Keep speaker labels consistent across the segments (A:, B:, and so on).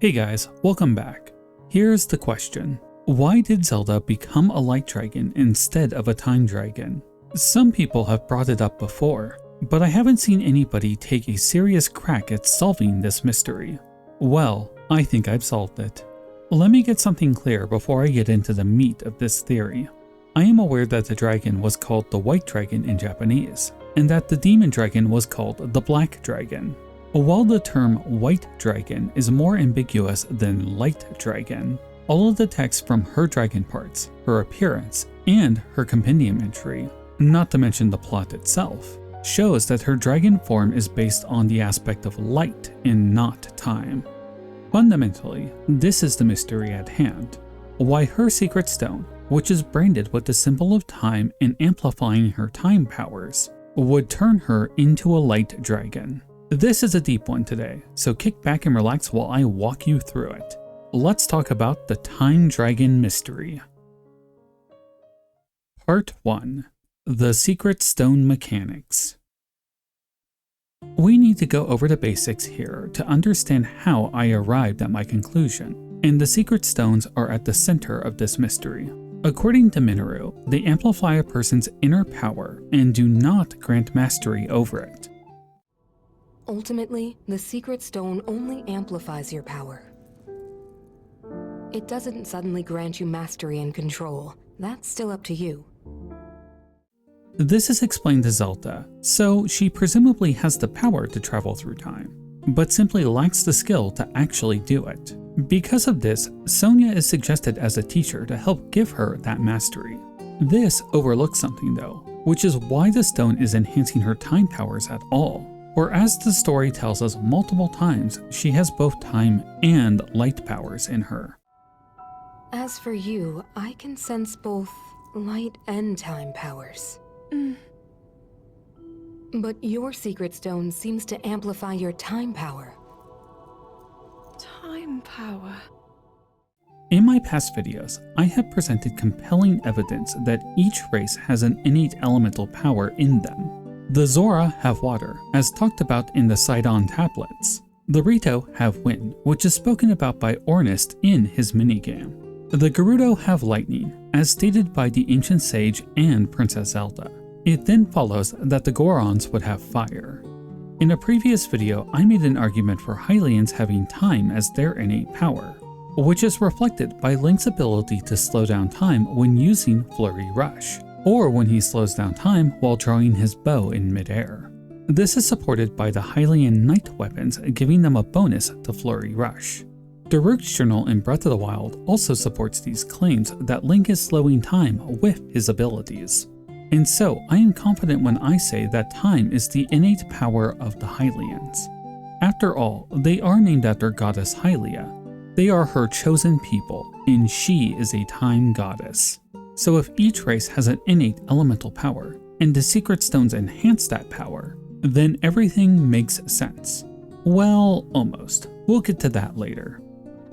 A: Hey guys, welcome back. Here's the question. Why did Zelda become a light dragon instead of a time dragon? Some people have brought it up before, but I haven't seen anybody take a serious crack at solving this mystery. Well, I think I've solved it. Let me get something clear before I get into the meat of this theory. I am aware that the dragon was called the white dragon in Japanese, and that the demon dragon was called the black dragon. While the term white dragon is more ambiguous than light dragon, all of the text from her dragon parts, her appearance, and her compendium entry, not to mention the plot itself, shows that her dragon form is based on the aspect of light and not time. Fundamentally, this is the mystery at hand. Why her secret stone, which is branded with the symbol of time and amplifying her time powers, would turn her into a light dragon. This is a deep one today, so kick back and relax while I walk you through it. Let's talk about the Time Dragon Mystery. Part 1. The Secret Stone Mechanics. We need to go over the basics here to understand how I arrived at my conclusion, and the secret stones are at the center of this mystery. According to Minoru, they amplify a person's inner power and do not grant mastery over it.
B: Ultimately, the secret stone only amplifies your power. It doesn't suddenly grant you mastery and control. That's still up to you.
A: This is explained to Zelda, so she presumably has the power to travel through time, but simply lacks the skill to actually do it. Because of this, Sonia is suggested as a teacher to help give her that mastery. This overlooks something though, which is why the stone is enhancing her time powers at all. Or as the story tells us multiple times, she has both time and light powers in her.
B: As for you, I can sense both light and time powers. But your secret stone seems to amplify your time power.
C: Time power.
A: In my past videos, I have presented compelling evidence that each race has an innate elemental power in them. The Zora have water, as talked about in the Sidon tablets. The Rito have wind, which is spoken about by Ornist in his minigame. The Gerudo have lightning, as stated by the ancient sage and Princess Zelda. It then follows that the Gorons would have fire. In a previous video, I made an argument for Hylians having time as their innate power, which is reflected by Link's ability to slow down time when using Flurry Rush, or when he slows down time while drawing his bow in midair. This is supported by the Hylian Knight weapons, giving them a bonus to Flurry Rush. Daruk's journal in Breath of the Wild also supports these claims that Link is slowing time with his abilities. And so I am confident when I say that time is the innate power of the Hylians. After all, they are named after goddess Hylia. They are her chosen people, and she is a time goddess. So if each race has an innate elemental power, and the secret stones enhance that power, then everything makes sense. Well, almost. We'll get to that later.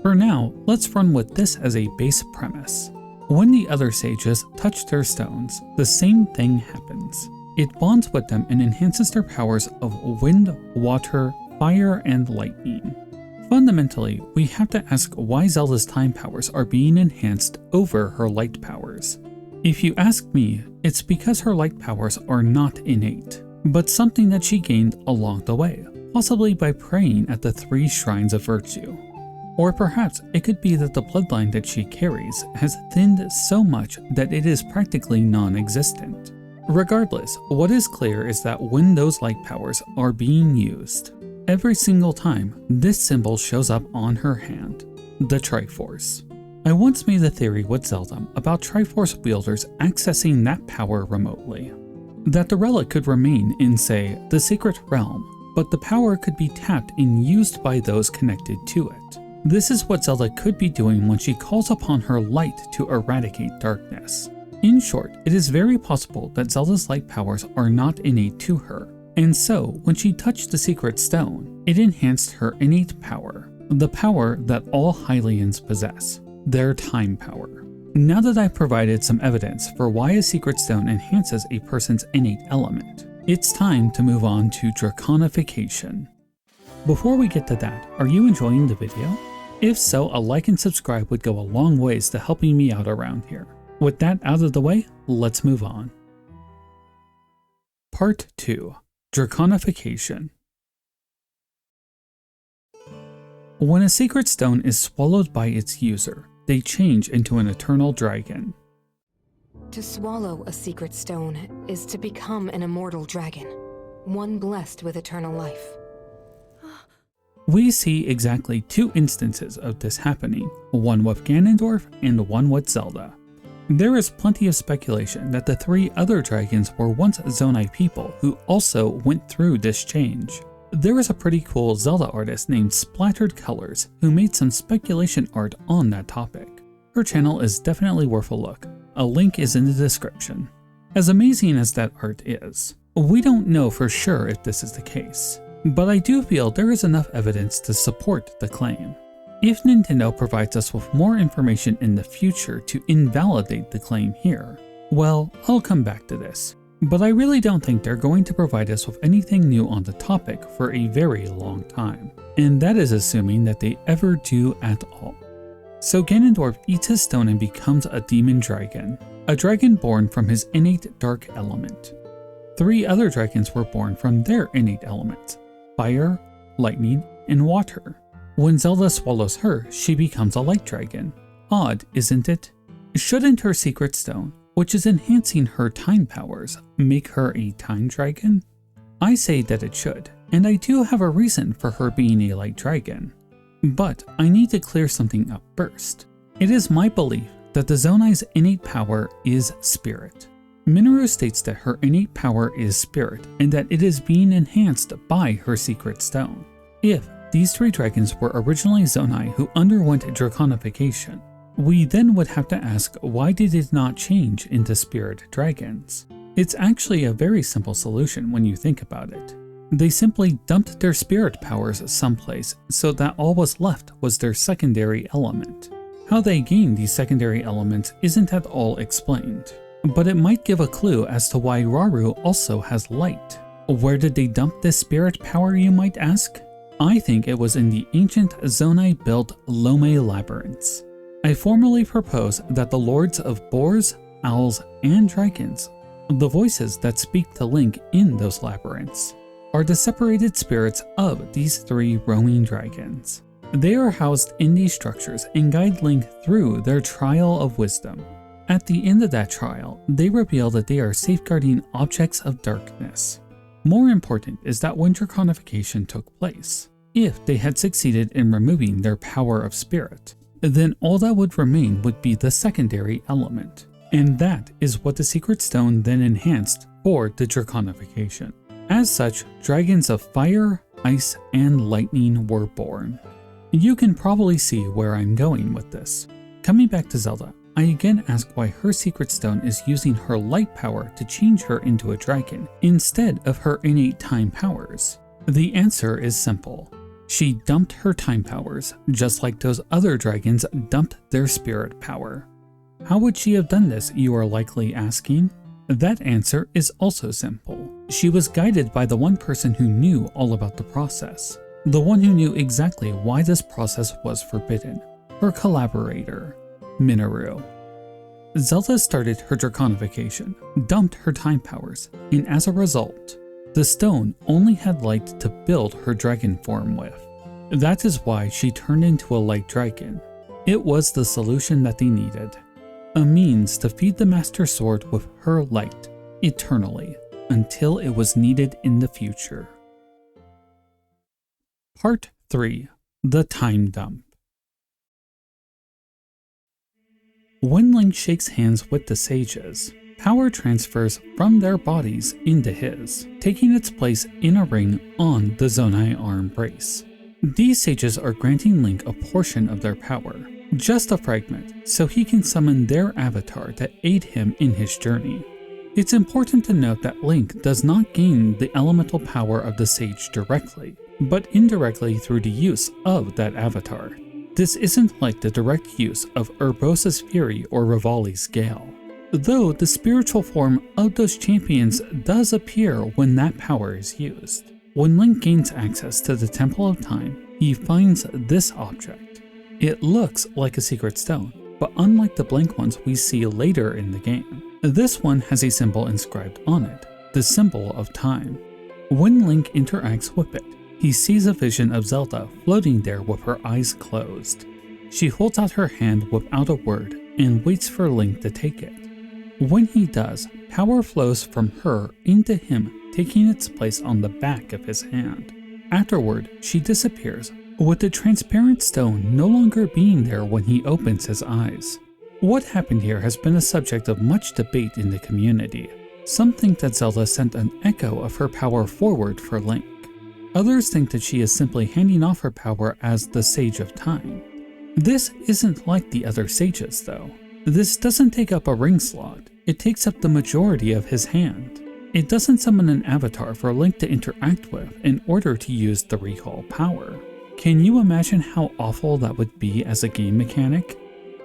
A: For now, let's run with this as a base premise. When the other sages touch their stones, the same thing happens. It bonds with them and enhances their powers of wind, water, fire, and lightning. Fundamentally, we have to ask why Zelda's time powers are being enhanced over her light powers. If you ask me, it's because her light powers are not innate, but something that she gained along the way, possibly by praying at the 3 shrines of virtue. Or perhaps it could be that the bloodline that she carries has thinned so much that it is practically non-existent. Regardless, what is clear is that when those light powers are being used, every single time, this symbol shows up on her hand, the Triforce. I once made a theory with Zelda about Triforce wielders accessing that power remotely. That the relic could remain in, say, the Secret Realm, but the power could be tapped and used by those connected to it. This is what Zelda could be doing when she calls upon her light to eradicate darkness. In short, it is very possible that Zelda's light powers are not innate to her, and so, when she touched the secret stone, it enhanced her innate power, the power that all Hylians possess, their time power. Now that I've provided some evidence for why a secret stone enhances a person's innate element, it's time to move on to Draconification. Before we get to that, are you enjoying the video? If so, a like and subscribe would go a long ways to helping me out around here. With that out of the way, let's move on. Part 2. Draconification. When a secret stone is swallowed by its user, they change into an eternal dragon.
B: To swallow a secret stone is to become an immortal dragon, one blessed with eternal life.
A: We see exactly 2 instances of this happening, one with Ganondorf and one with Zelda. There is plenty of speculation that the 3 other dragons were once Zonai people who also went through this change. There is a pretty cool Zelda artist named Splattered Colors who made some speculation art on that topic. Her channel is definitely worth a look. A link is in the description. As amazing as that art is, we don't know for sure if this is the case, but I do feel there is enough evidence to support the claim. If Nintendo provides us with more information in the future to invalidate the claim here, well, I'll come back to this. But I really don't think they're going to provide us with anything new on the topic for a very long time, and that is assuming that they ever do at all. So Ganondorf eats his stone and becomes a demon dragon, a dragon born from his innate dark element. 3 other dragons were born from their innate elements: fire, lightning, and water. When Zelda swallows her, she becomes a light dragon. Odd, isn't it? Shouldn't her secret stone, which is enhancing her time powers, make her a time dragon? I say that it should, and I do have a reason for her being a light dragon. But I need to clear something up first. It is my belief that the Zonai's innate power is spirit. Minoru states that her innate power is spirit and that it is being enhanced by her secret stone. If these 3 dragons were originally Zonai who underwent Draconification, we then would have to ask, why did it not change into spirit dragons? It's actually a very simple solution when you think about it. They simply dumped their spirit powers someplace so that all was left was their secondary element. How they gained these secondary elements isn't at all explained, but it might give a clue as to why Rauru also has light. Where did they dump this spirit power, you might ask? I think it was in the ancient Zonai-built Lome labyrinths. I formally propose that the lords of boars, owls, and dragons, the voices that speak to Link in those labyrinths, are the separated spirits of these 3 roaming dragons. They are housed in these structures and guide Link through their trial of wisdom. At the end of that trial, they reveal that they are safeguarding objects of darkness. More important is that when Draconification took place, if they had succeeded in removing their power of spirit, then all that would remain would be the secondary element. And that is what the secret stone then enhanced for the Draconification. As such, dragons of fire, ice, and lightning were born. You can probably see where I'm going with this. Coming back to Zelda, I again ask why her secret stone is using her light power to change her into a dragon instead of her innate time powers. The answer is simple. She dumped her time powers, just like those other dragons dumped their spirit power. How would she have done this, you are likely asking? That answer is also simple. She was guided by the one person who knew all about the process, the one who knew exactly why this process was forbidden, her collaborator, Minoru. Zelda started her Draconification, dumped her time powers, and as a result, the stone only had light to build her dragon form with. That is why she turned into a light dragon. It was the solution that they needed, a means to feed the Master Sword with her light, eternally, until it was needed in the future. Part 3. The Time Dump. When Link shakes hands with the sages, power transfers from their bodies into his, taking its place in a ring on the Zonai arm brace. These sages are granting Link a portion of their power, just a fragment, so he can summon their avatar to aid him in his journey. It's important to note that Link does not gain the elemental power of the sage directly, but indirectly through the use of that avatar. This isn't like the direct use of Urbosa's Fury or Rivali's Gale, though the spiritual form of those champions does appear when that power is used. When Link gains access to the Temple of Time, he finds this object. It looks like a secret stone, but unlike the blank ones we see later in the game, this one has a symbol inscribed on it, the symbol of time. When Link interacts with it, he sees a vision of Zelda floating there with her eyes closed. She holds out her hand without a word and waits for Link to take it. When he does, power flows from her into him, taking its place on the back of his hand. Afterward, she disappears, with the transparent stone no longer being there when he opens his eyes. What happened here has been a subject of much debate in the community. Some think that Zelda sent an echo of her power forward for Link. Others think that she is simply handing off her power as the Sage of Time. This isn't like the other sages though. This doesn't take up a ring slot, it takes up the majority of his hand. It doesn't summon an avatar for Link to interact with in order to use the recall power. Can you imagine how awful that would be as a game mechanic?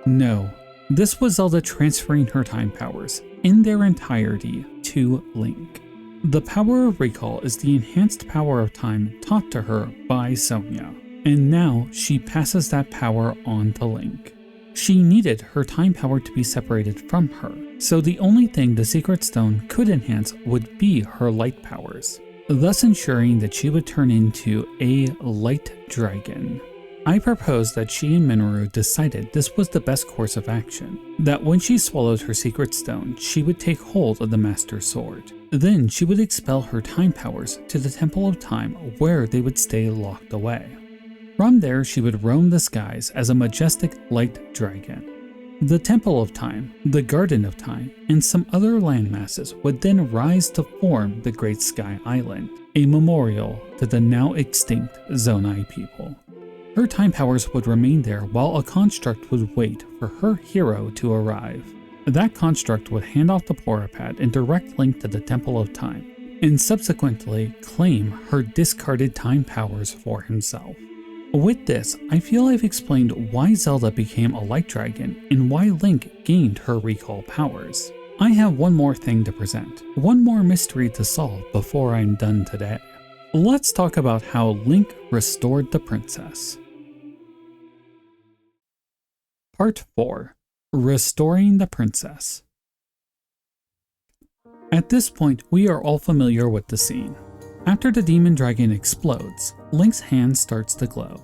A: No, this was Zelda transferring her time powers in their entirety to Link. The power of recall is the enhanced power of time taught to her by Sonia, and now she passes that power on to Link. She needed her time power to be separated from her, so the only thing the Secret Stone could enhance would be her light powers, thus ensuring that she would turn into a light dragon. I proposed that she and Minoru decided this was the best course of action, that when she swallowed her secret stone, she would take hold of the Master Sword. Then she would expel her time powers to the Temple of Time where they would stay locked away. From there she would roam the skies as a majestic light dragon. The Temple of Time, the Garden of Time, and some other landmasses would then rise to form the Great Sky Island, a memorial to the now extinct Zonai people. Her time powers would remain there while a construct would wait for her hero to arrive. That construct would hand off the Porapad and direct Link to the Temple of Time, and subsequently claim her discarded time powers for himself. With this, I feel I've explained why Zelda became a light dragon and why Link gained her recall powers. I have one more thing to present, one more mystery to solve before I'm done today. Let's talk about how Link restored the princess. Part 4. Restoring the Princess. At this point, we are all familiar with the scene. After the demon dragon explodes, Link's hand starts to glow.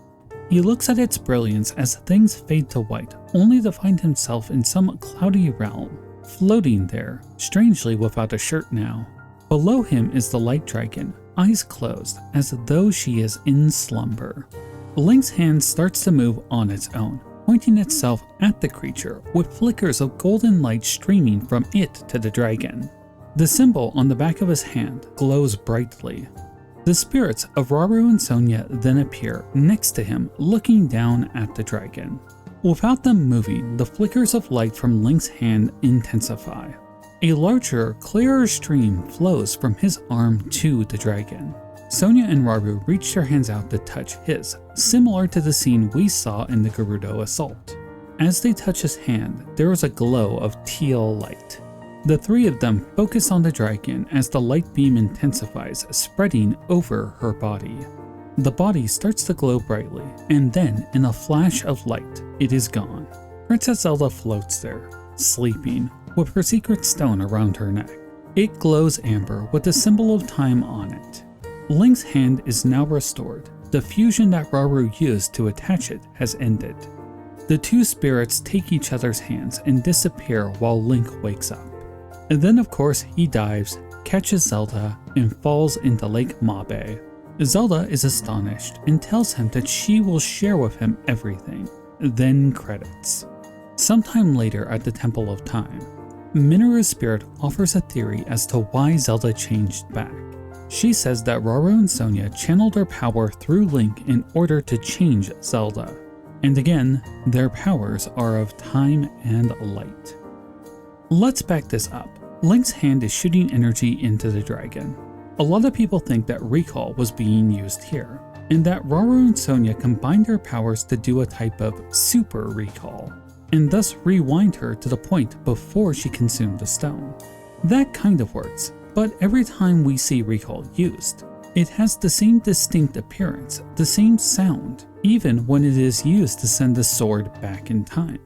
A: He looks at its brilliance as things fade to white, only to find himself in some cloudy realm, floating there, strangely without a shirt now. Below him is the light dragon, eyes closed, as though she is in slumber. Link's hand starts to move on its own, pointing itself at the creature with flickers of golden light streaming from it to the dragon. The symbol on the back of his hand glows brightly. The spirits of Rauru and Sonia then appear next to him, looking down at the dragon. Without them moving, the flickers of light from Link's hand intensify. A larger, clearer stream flows from his arm to the dragon. Sonia and Rauru reach their hands out to touch his, similar to the scene we saw in the Gerudo assault. As they touch his hand, there is a glow of teal light. The three of them focus on the dragon as the light beam intensifies, spreading over her body. The body starts to glow brightly, and then, in a flash of light, it is gone. Princess Zelda floats there, sleeping, with her secret stone around her neck. It glows amber with the symbol of time on it. Link's hand is now restored. The fusion that Rauru used to attach it has ended. The two spirits take each other's hands and disappear while Link wakes up. And then of course he dives, catches Zelda, and falls into Lake Mabe. Zelda is astonished and tells him that she will share with him everything. Then credits. Sometime later at the Temple of Time, Minoru's spirit offers a theory as to why Zelda changed back. She says that Rauru and Sonia channeled their power through Link in order to change Zelda. And again, their powers are of time and light. Let's back this up. Link's hand is shooting energy into the dragon. A lot of people think that recall was being used here, and that Rauru and Sonia combined their powers to do a type of super recall, and thus rewind her to the point before she consumed the stone. That kind of works, but every time we see recall used, it has the same distinct appearance, the same sound, even when it is used to send the sword back in time.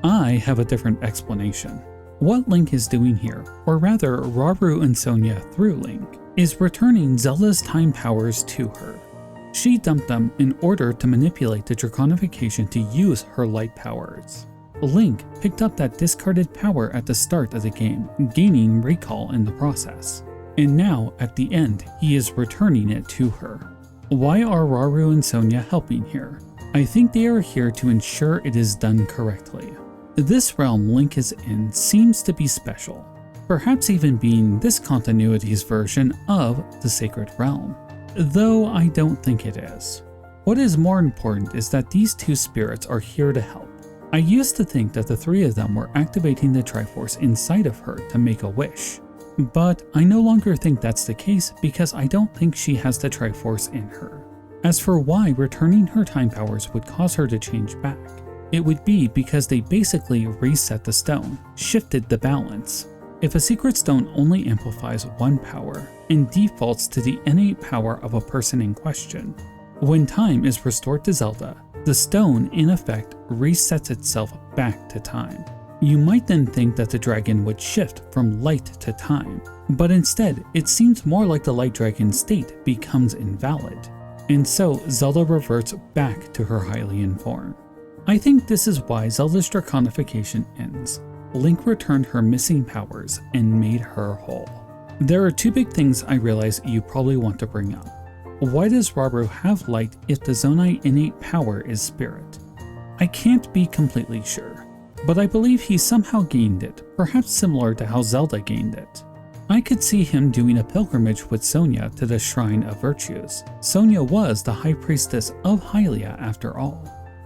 A: I have a different explanation. What Link is doing here, or rather Rauru and Sonia through Link, is returning Zelda's time powers to her. She dumped them in order to manipulate the Draconification to use her light powers. Link picked up that discarded power at the start of the game, gaining recall in the process. And now, at the end, he is returning it to her. Why are Rauru and Sonia helping here? I think they are here to ensure it is done correctly. This realm Link is in seems to be special, perhaps even being this continuity's version of the Sacred Realm, though I don't think it is. What is more important is that these two spirits are here to help. I used to think that the three of them were activating the Triforce inside of her to make a wish, but I no longer think that's the case because I don't think she has the Triforce in her. As for why returning her time powers would cause her to change back, it would be because they basically reset the stone, shifted the balance. If a secret stone only amplifies one power and defaults to the innate power of a person in question, when time is restored to Zelda, the stone in effect resets itself back to time. You might then think that the dragon would shift from light to time, but instead it seems more like the light dragon state becomes invalid, and so Zelda reverts back to her Hylian form. I think this is why Zelda's Draconification ends. Link returned her missing powers and made her whole. There are two big things I realize you probably want to bring up. Why does Rauru have light if the Zonai innate power is spirit? I can't be completely sure, but I believe he somehow gained it, perhaps similar to how Zelda gained it. I could see him doing a pilgrimage with Sonia to the Shrine of Virtues. Sonia was the High Priestess of Hylia after all.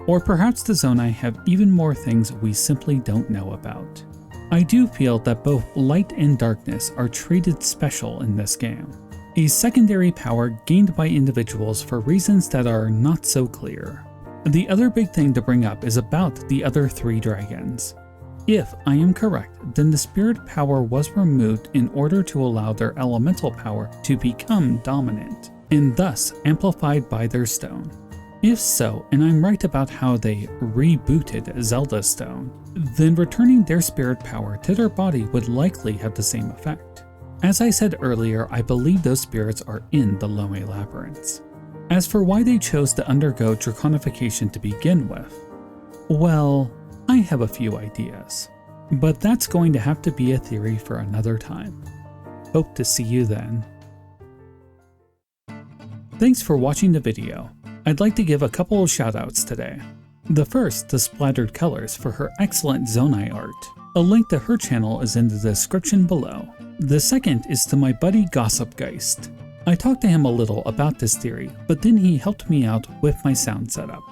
A: Or perhaps the Zonai have even more things we simply don't know about. I do feel that both light and darkness are treated special in this game, a secondary power gained by individuals for reasons that are not so clear. The other big thing to bring up is about the other three dragons. If I am correct, then the spirit power was removed in order to allow their elemental power to become dominant, and thus amplified by their stone. If so, and I'm right about how they rebooted Zelda's stone, then returning their spirit power to their body would likely have the same effect. As I said earlier, I believe those spirits are in the Lome Labyrinths. As for why they chose to undergo Draconification to begin with, well, I have a few ideas, but that's going to have to be a theory for another time. Hope to see you then. Thanks for watching the video. I'd like to give a couple of shoutouts today. The first to Splattered Colors for her excellent Zonai art. A link to her channel is in the description below. The second is to my buddy Gossipgeist. I talked to him a little about this theory, but then he helped me out with my sound setup.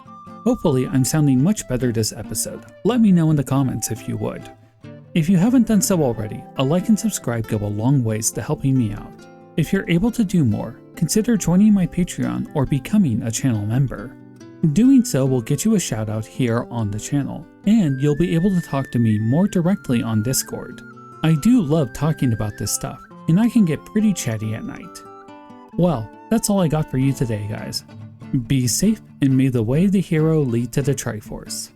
A: Hopefully I'm sounding much better this episode. Let me know in the comments if you would. If you haven't done so already, a like and subscribe go a long ways to helping me out. If you're able to do more, consider joining my Patreon or becoming a channel member. Doing so will get you a shout out here on the channel, and you'll be able to talk to me more directly on Discord. I do love talking about this stuff, and I can get pretty chatty at night. Well, that's all I got for you today, guys. Be safe, and may the way of the hero lead to the Triforce.